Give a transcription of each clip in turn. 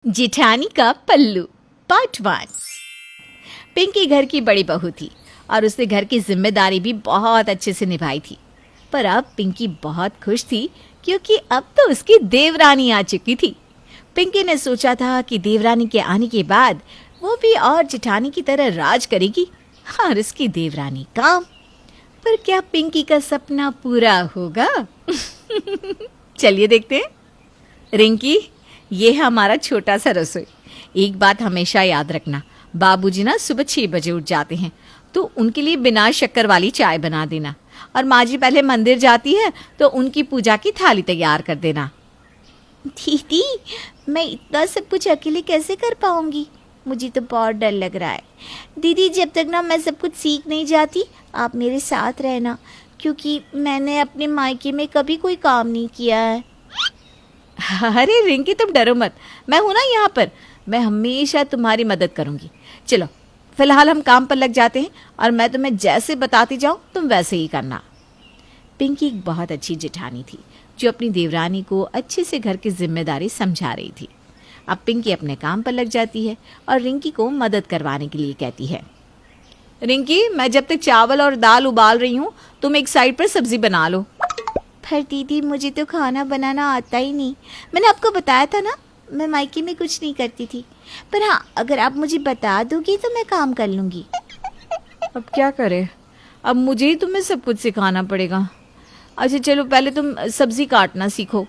जिठानी का पल्लू पार्ट 1। पिंकी घर की बड़ी बहू थी और उसने घर की जिम्मेदारी भी बहुत अच्छे से निभाई थी। पर अब पिंकी बहुत खुश थी क्योंकि अब तो उसकी देवरानी आ चुकी थी। पिंकी ने सोचा था कि देवरानी के आने के बाद वो भी और जिठानी की तरह राज करेगी और उसकी देवरानी काम। पर क्या पिंकी का सपना पूरा होगा? चलिए देखते हैं। रिंकी, ये है हमारा छोटा सा रसोई। एक बात हमेशा याद रखना, बाबूजी ना सुबह 6 बजे उठ जाते हैं, तो उनके लिए बिना शक्कर वाली चाय बना देना। और माँ जी पहले मंदिर जाती है तो उनकी पूजा की थाली तैयार कर देना। दीदी, मैं इतना सब कुछ अकेले कैसे कर पाऊंगी? मुझे तो बहुत डर लग रहा है। दीदी, जब तक ना मैं सब कुछ सीख नहीं जाती, आप मेरे साथ रहना, क्योंकि मैंने अपने मायके में कभी कोई काम नहीं किया है। अरे रिंकी, तुम डरो मत, मैं हूं ना यहाँ पर। मैं हमेशा तुम्हारी मदद करूंगी। चलो फिलहाल हम काम पर लग जाते हैं और मैं तुम्हें जैसे बताती जाऊं तुम वैसे ही करना। पिंकी एक बहुत अच्छी जेठानी थी जो अपनी देवरानी को अच्छे से घर की जिम्मेदारी समझा रही थी। अब पिंकी अपने काम पर लग जाती है और रिंकी को मदद करवाने के लिए कहती है, रिंकी, मैं जब तक चावल और दाल उबाल रही हूँ तुम एक साइड पर सब्जी बना लो। पर दीदी, मुझे तो खाना बनाना आता ही नहीं। मैंने आपको बताया था ना, मैं मायके में कुछ नहीं करती थी। पर हाँ, अगर आप मुझे बता दोगी तो मैं काम कर लूँगी। अब क्या करें, अब मुझे ही तुम्हें सब कुछ सिखाना पड़ेगा। अच्छा चलो, पहले तुम सब्जी काटना सीखो।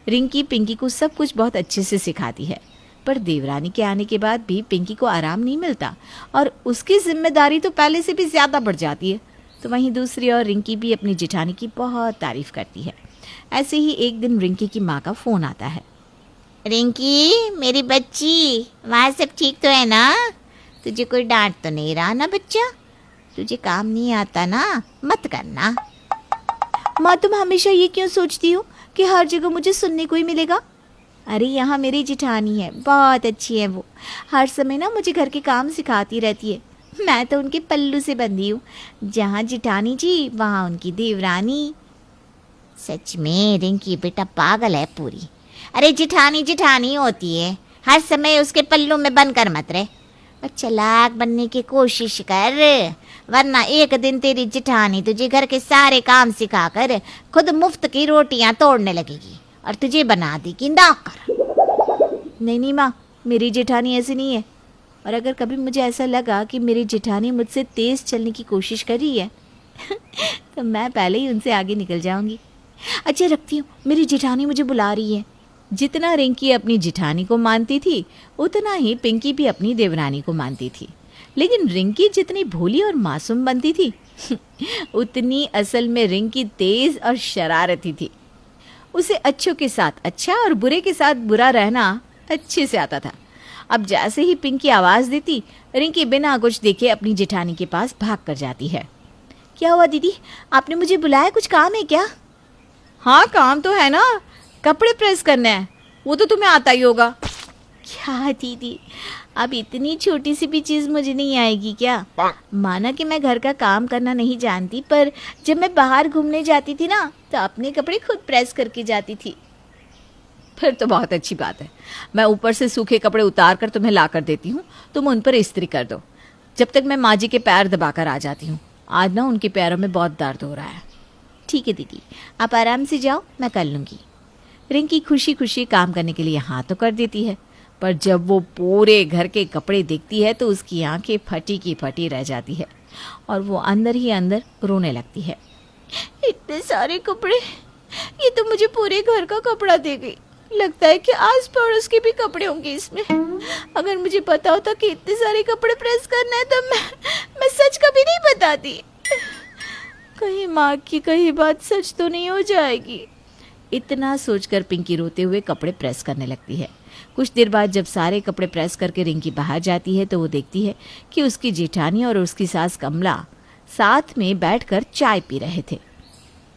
रिंकी पिंकी को सब कुछ बहुत अच्छे से सिखाती है, पर देवरानी के आने के बाद भी पिंकी को आराम नहीं मिलता और उसकी जिम्मेदारी तो पहले से भी ज़्यादा बढ़ जाती है। तो वहीं दूसरी ओर रिंकी भी अपनी जेठानी की बहुत तारीफ करती है। ऐसे ही एक दिन रिंकी की माँ का फ़ोन आता है। रिंकी, मेरी बच्ची, वहाँ सब ठीक तो है ना? तुझे कोई डांट तो नहीं रहा ना बच्चा? तुझे काम नहीं आता ना, मत करना। माँ, तुम हमेशा ये क्यों सोचती हो कि हर जगह मुझे सुनने को ही मिलेगा? अरे यहाँ मेरी जेठानी है, बहुत अच्छी है वो। हर समय ना मुझे घर के काम सिखाती रहती है। मैं तो उनके पल्लू से बंधी हूँ। जहाँ जेठानी जी वहाँ उनकी देवरानी। सच में रिंकी बेटा पागल है पूरी। अरे जेठानी जेठानी होती है, हर समय उसके पल्लू में बनकर मत रहे और चालाक बनने की कोशिश कर, वरना एक दिन तेरी जेठानी तुझे घर के सारे काम सिखाकर खुद मुफ्त की रोटियां तोड़ने लगेगी और तुझे बना देगी नौकर। नहीं माँ, मेरी जेठानी ऐसी नहीं है। और अगर कभी मुझे ऐसा लगा कि मेरी जेठानी मुझसे तेज़ चलने की कोशिश कर रही है तो मैं पहले ही उनसे आगे निकल जाऊंगी। अच्छा रखती हूँ, मेरी जेठानी मुझे बुला रही है। जितना रिंकी अपनी जेठानी को मानती थी उतना ही पिंकी भी अपनी देवरानी को मानती थी। लेकिन रिंकी जितनी भोली और मासूम बनती थी उतनी असल में रिंकी तेज़ और शरारती थी। उसे अच्छों के साथ अच्छा और बुरे के साथ बुरा रहना अच्छे से आता था। अब जैसे ही पिंकी आवाज़ देती, रिंकी बिना कुछ देखे अपनी जेठानी के पास भाग कर जाती है। क्या हुआ दीदी, आपने मुझे बुलाया, कुछ काम है क्या? हाँ काम तो है ना, कपड़े प्रेस करने हैं, वो तो तुम्हें आता ही होगा। क्या दीदी, अब इतनी छोटी सी भी चीज़ मुझे नहीं आएगी क्या? माना कि मैं घर का काम करना नहीं जानती, पर जब मैं बाहर घूमने जाती थी ना तो अपने कपड़े खुद प्रेस करके जाती थी। फिर तो बहुत अच्छी बात है, मैं ऊपर से सूखे कपड़े उतार कर तुम्हें ला कर देती हूँ, तुम उन पर इस्त्री कर दो, जब तक मैं माँ जी के पैर दबाकर आ जाती हूँ। आज ना उनके पैरों में बहुत दर्द हो रहा है। ठीक है दीदी, आप आराम से जाओ, मैं कर लूँगी। रिंकी खुशी खुशी काम करने के लिए हाँ तो कर देती है, पर जब वो पूरे घर के कपड़े देखती है तो उसकी आंखें फटी की फटी रह जाती है और वो अंदर ही अंदर रोने लगती है। इतने सारे कपड़े, ये तो मुझे पूरे घर का कपड़ा दे गई। लगता है कि आस पड़ोस के भी कपड़े होंगे इसमें। अगर मुझे पता होता कि इतने सारे कपड़े प्रेस करना है तो मैं सच कभी नहीं बताती। कहीं माँ की कही बात सच तो नहीं हो जाएगी। इतना सोचकर पिंकी रोते हुए कपड़े प्रेस करने लगती है। कुछ देर बाद जब सारे कपड़े प्रेस करके रिंकी बाहर जाती है तो वो देखती है कि उसकी जेठानी और उसकी सास कमला साथ में बैठकर चाय पी रहे थे।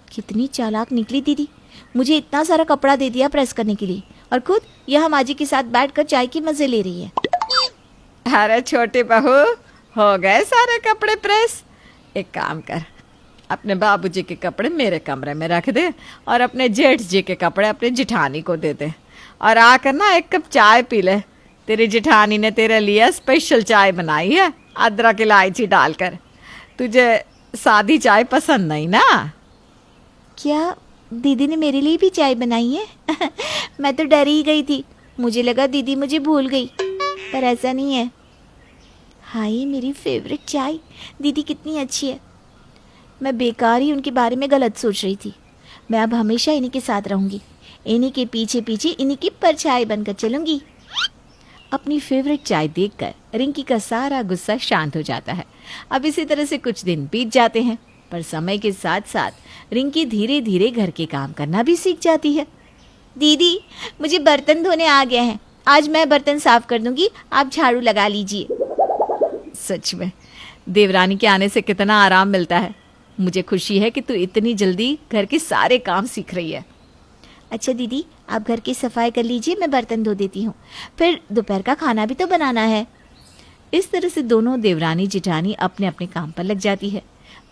कितनी चालाक निकली दीदी, मुझे इतना सारा कपड़ा दे दिया प्रेस करने के लिए और खुद यहाँ माँ जी के साथ बैठकर चाय की मजे ले रही है। अरे छोटे बहू, हो गए सारे कपड़े प्रेस? एक काम कर, अपने बाबूजी के कपड़े मेरे कमरे में रख दे और अपने जेठ जी के कपड़े अपने जेठानी को दे दे और आकर ना एक कप चाय पी ले। तेरी जेठानी ने तेरे लिए स्पेशल चाय बनाई है, अदरक इलायची डालकर। तुझे सादी चाय पसंद नहीं ना? क्या दीदी ने मेरे लिए भी चाय बनाई है? मैं तो डर ही गई थी, मुझे लगा दीदी मुझे भूल गई, पर ऐसा नहीं है। हाय मेरी फेवरेट चाय, दीदी कितनी अच्छी है। मैं बेकार ही उनके बारे में गलत सोच रही थी। मैं अब हमेशा इन्हीं के साथ रहूँगी, इन्हीं के पीछे पीछे इन्हीं की परछाई बनकर चलूँगी। अपनी फेवरेट चाय देखकर रिंकी का सारा गुस्सा शांत हो जाता है। अब इसी तरह से कुछ दिन बीत जाते हैं, पर समय के साथ साथ रिंकी धीरे धीरे घर के काम करना भी सीख जाती है। दीदी मुझे बर्तन धोने आ गए हैं, आज मैं बर्तन साफ कर दूंगी, आप झाड़ू लगा लीजिए। सच में देवरानी के आने से कितना आराम मिलता है। मुझे खुशी है कि तू इतनी जल्दी घर के सारे काम सीख रही है। अच्छा दीदी आप घर की सफाई कर लीजिए, मैं बर्तन धो देती हूँ, फिर दोपहर का खाना भी तो बनाना है। इस तरह से दोनों देवरानी जेठानी अपने अपने काम पर लग जाती है।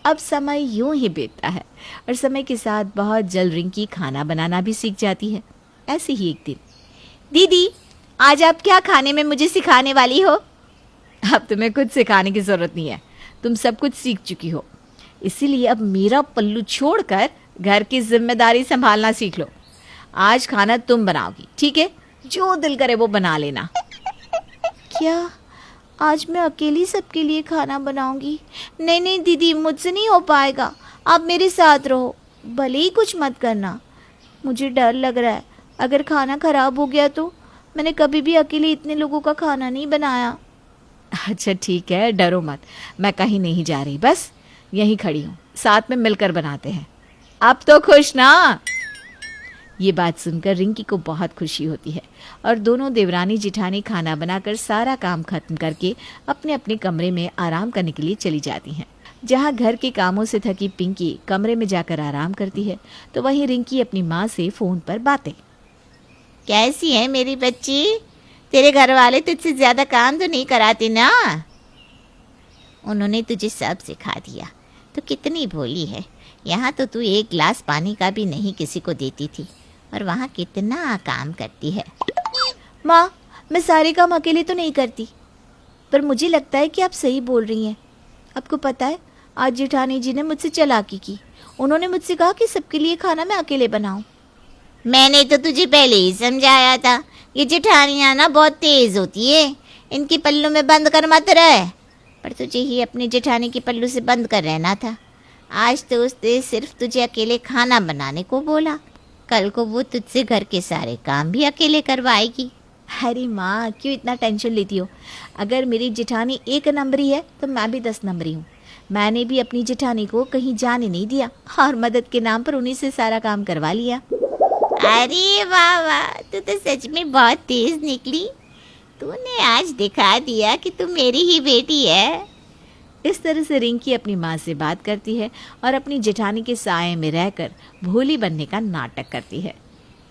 अब समय यूं ही बीतता है और समय के साथ बहुत जल्द रिंकी खाना बनाना भी सीख जाती है। ऐसे ही एक दिन, दीदी आज आप क्या खाने में मुझे सिखाने वाली हो? अब तुम्हें कुछ सिखाने की जरूरत नहीं है, तुम सब कुछ सीख चुकी हो। इसीलिए अब मेरा पल्लू छोड़कर घर की जिम्मेदारी संभालना सीख लो। आज खाना तुम बनाओगी, ठीक है? जो दिल करे वो बना लेना। क्या आज मैं अकेली सबके लिए खाना बनाऊंगी? नहीं नहीं दीदी मुझसे नहीं हो पाएगा, आप मेरे साथ रहो, भले ही कुछ मत करना। मुझे डर लग रहा है, अगर खाना खराब हो गया तो? मैंने कभी भी अकेले इतने लोगों का खाना नहीं बनाया। अच्छा ठीक है, डरो मत, मैं कहीं नहीं जा रही, बस यहीं खड़ी हूँ, साथ में मिलकर बनाते हैं। अब तो खुश ना? ये बात सुनकर रिंकी को बहुत खुशी होती है और दोनों देवरानी जिठानी खाना बनाकर सारा काम खत्म करके अपने अपने कमरे में आराम करने के लिए चली जाती हैं। जहाँ घर के कामों से थकी पिंकी कमरे में जाकर आराम करती है, तो वहीं रिंकी अपनी माँ से फ़ोन पर बातें। कैसी है मेरी बच्ची? तेरे घर वाले तुझसे ज़्यादा काम तो नहीं कराते ना? उन्होंने तुझे सब सिखा दिया, तो कितनी भोली है। यहाँ तो तू एक गिलास पानी का भी नहीं किसी को देती थी, और वहाँ कितना काम करती है। माँ मैं सारे काम अकेले तो नहीं करती, पर मुझे लगता है कि आप सही बोल रही हैं। आपको पता है आज जेठानी जी ने मुझसे चालाकी की, उन्होंने मुझसे कहा कि सबके लिए खाना मैं अकेले बनाऊं। मैंने तो तुझे पहले ही समझाया था, ये जेठानियाँ ना बहुत तेज़ होती है, इनके पल्लू में बंद कर मत रहे। पर तुझे ही अपनी जेठानी के पल्लू से बंद कर रहना था। आज तो उसने सिर्फ तुझे अकेले खाना बनाने को बोला, कल को वो तुझसे घर के सारे काम भी अकेले करवाएगी। अरे माँ क्यों इतना टेंशन लेती हो? अगर मेरी जेठानी 1 नंबरी है तो मैं भी 10 नंबरी हूँ। मैंने भी अपनी जेठानी को कहीं जाने नहीं दिया और मदद के नाम पर उन्हीं से सारा काम करवा लिया। अरे वाह वाह, तू तो सच में बहुत तेज निकली। तूने आज दिखा दिया कि तू मेरी ही बेटी है। इस तरह से रिंकी अपनी माँ से बात करती है और अपनी जेठानी के साये में रहकर भोली बनने का नाटक करती है।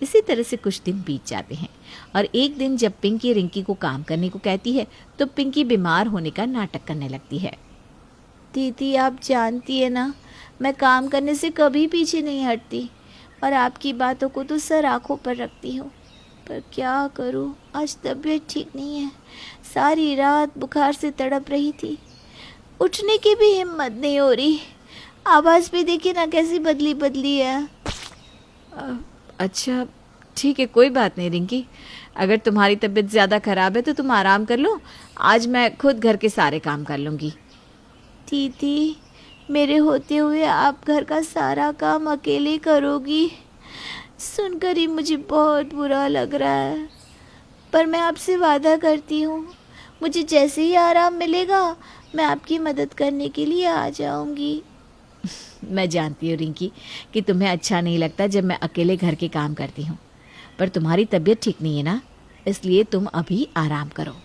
इसी तरह से कुछ दिन बीत जाते हैं और एक दिन जब पिंकी रिंकी को काम करने को कहती है, तो पिंकी बीमार होने का नाटक करने लगती है। दीदी आप जानती है ना, मैं काम करने से कभी पीछे नहीं हटती और आपकी बातों को तो सर आँखों पर रखती हूँ, पर क्या करूँ, आज तबीयत ठीक नहीं है। सारी रात बुखार से तड़प रही थी, उठने की भी हिम्मत नहीं हो रही। आवाज़ भी देखिए ना कैसी बदली बदली है। अच्छा ठीक है, कोई बात नहीं रिंकी, अगर तुम्हारी तबीयत ज़्यादा ख़राब है तो तुम आराम कर लो, आज मैं खुद घर के सारे काम कर लूँगी। दीदी मेरे होते हुए आप घर का सारा काम अकेले करोगी? सुनकर ही मुझे बहुत बुरा लग रहा है, पर मैं आपसे वादा करती हूँ, मुझे जैसे ही आराम मिलेगा मैं आपकी मदद करने के लिए आ जाऊँगी। मैं जानती हूँ रिंकी कि तुम्हें अच्छा नहीं लगता जब मैं अकेले घर के काम करती हूँ, पर तुम्हारी तबीयत ठीक नहीं है ना, इसलिए तुम अभी आराम करो।